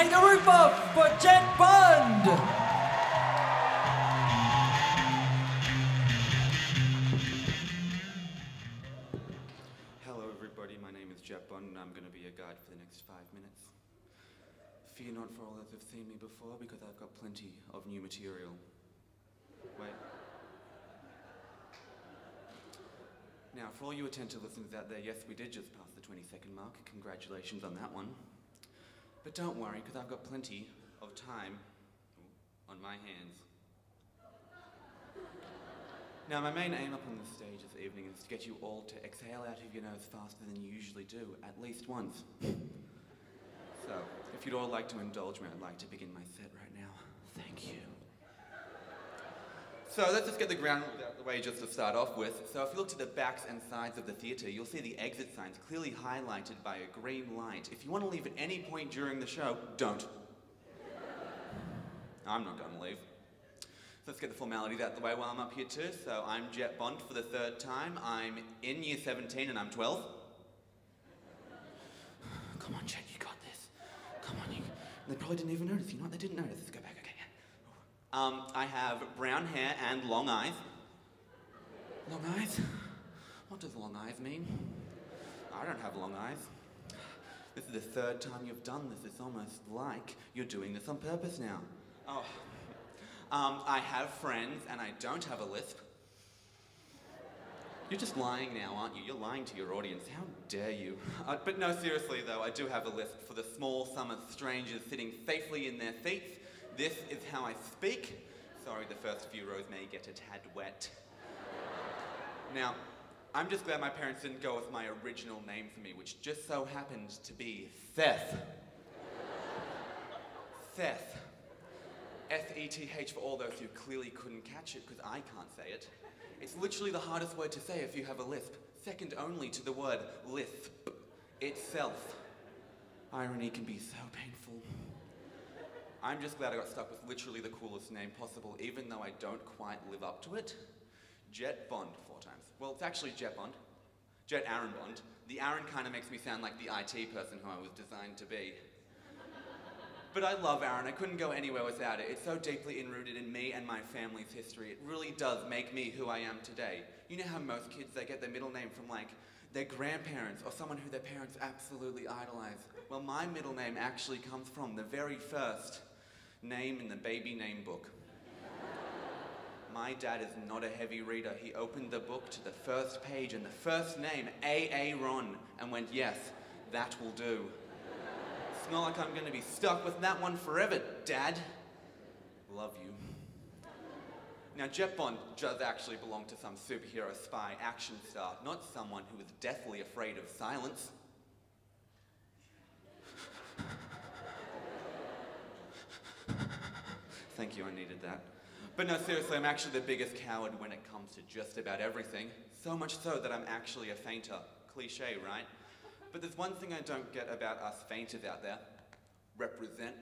make a roof up for Jet Bond! Hello everybody, my name is Jet Bond and I'm going to be your guide for the next 5 minutes. Fear not, for all that have seen me before, because I've got plenty of new material. Wait. Now, for all you attentive listeners out there, yes, we did just pass the 20-second mark. Congratulations on that one. But don't worry, because I've got plenty of time on my hands. Now, my main aim up on the stage this evening is to get you all to exhale out of your nose faster than you usually do, at least once. So, if you'd all like to indulge me, I'd like to begin my set right now. Thank you. So let's just get the ground rules out of the way just to start off with. So if you look to the backs and sides of the theatre, you'll see the exit signs clearly highlighted by a green light. If you want to leave at any point during the show, don't. I'm not going to leave. So let's get the formalities out of the way while I'm up here too. So I'm Jet Bond for the 3rd time. I'm in year 17 and I'm 12. Come on, Jet, you got this. Come on, you. They probably didn't even notice. You know what? They didn't notice. Let's go back. Okay, yeah. I have brown hair and long eyes. Long eyes? What does long eyes mean? I don't have long eyes. This is the 3rd time you've done this. It's almost like you're doing this on purpose now. Oh. I have friends and I don't have a lisp. You're just lying now, aren't you? You're lying to your audience. How dare you? But no, seriously though, I do have a lisp for the small summer strangers sitting safely in their seats. This is how I speak. Sorry, the first few rows may get a tad wet. Now, I'm just glad my parents didn't go with my original name for me, which just so happened to be Seth. Seth. S-E-T-H for all those who clearly couldn't catch it, because I can't say it. It's literally the hardest word to say if you have a lisp, second only to the word lisp itself. Irony can be so painful. I'm just glad I got stuck with literally the coolest name possible, even though I don't quite live up to it. Jet Bond 4 times. Well, it's actually Jet Bond. Jet Aaron Bond. The Aaron kind of makes me sound like the IT person who I was designed to be. But I love Aaron. I couldn't go anywhere without it. It's so deeply enrooted in me and my family's history. It really does make me who I am today. You know how most kids, they get their middle name from like their grandparents or someone who their parents absolutely idolize? Well, my middle name actually comes from the very first name in the baby name book. My dad is not a heavy reader. He opened the book to the first page and the first name, Aaron, and went, yes, that will do. It's not like I'm going to be stuck with that one forever, Dad. Love you. Now, Jet Bond does actually belong to some superhero spy action star, not someone who is deathly afraid of silence. Thank you, I needed that. But no, seriously, I'm actually the biggest coward when it comes to just about everything. So much so that I'm actually a fainter. Cliche, right? But there's one thing I don't get about us fainters out there, represent,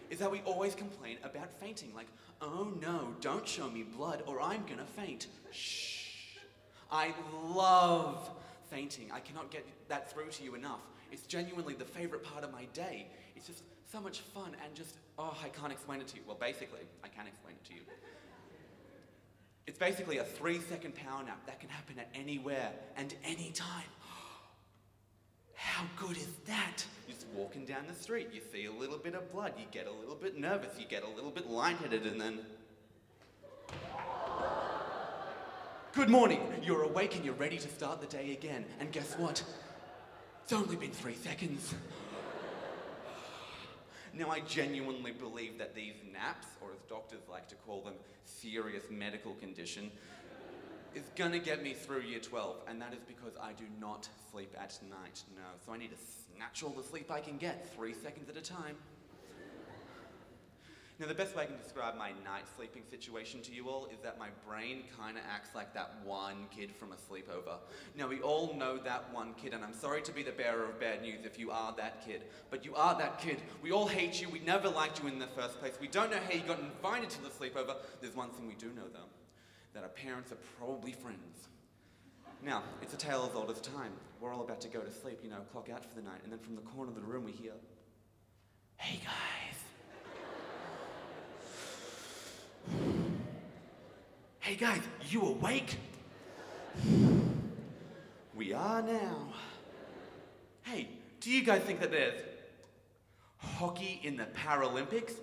is that we always complain about fainting. Like, oh no, don't show me blood or I'm gonna faint. Shh. I love fainting. I cannot get that through to you enough. It's genuinely the favorite part of my day. It's just so much fun and just, oh, I can't explain it to you. Well, basically, I can explain it to you. It's basically a 3-second power nap that can happen at anywhere and any time. How good is that? You're just walking down the street, you see a little bit of blood, you get a little bit nervous, you get a little bit lightheaded, and then... Good morning! You're awake and you're ready to start the day again. And guess what? It's only been 3 seconds. Now, I genuinely believe that these naps, or as doctors like to call them, serious medical condition, is gonna get me through year 12, and that is because I do not sleep at night, no. So I need to snatch all the sleep I can get, 3 seconds at a time. Now, the best way I can describe my night sleeping situation to you all is that my brain kinda acts like that one kid from a sleepover. Now, we all know that one kid, and I'm sorry to be the bearer of bad news if you are that kid, but you are that kid. We all hate you, we never liked you in the first place, we don't know how you got invited to the sleepover. There's one thing we do know, though, that our parents are probably friends. Now, it's a tale as old as time. We're all about to go to sleep, you know, clock out for the night, and then from the corner of the room we hear, "Hey, Hey guys, you awake? We are now. Hey, do you guys think that there's hockey in the Paralympics?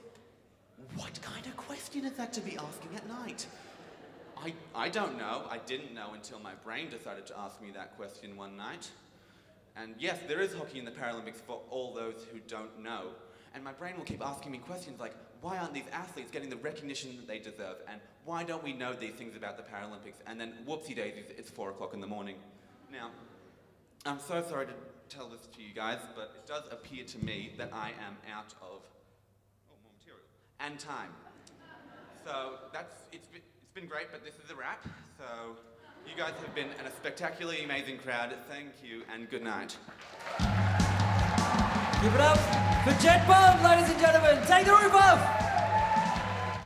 What kind of question is that to be asking at night? I don't know. I didn't know until my brain decided to ask me that question one night. And yes, there is hockey in the Paralympics for all those who don't know. And my brain will keep asking me questions like, why aren't these athletes getting the recognition that they deserve? And why don't we know these things about the Paralympics? And then, whoopsie daisies, it's 4 o'clock in the morning. Now, I'm so sorry to tell this to you guys, but it does appear to me that I am out of more material and time. So it's been great, but this is a wrap. So you guys have been a spectacularly amazing crowd. Thank you and good night. Give it up for Jet Bond, ladies and gentlemen. Take the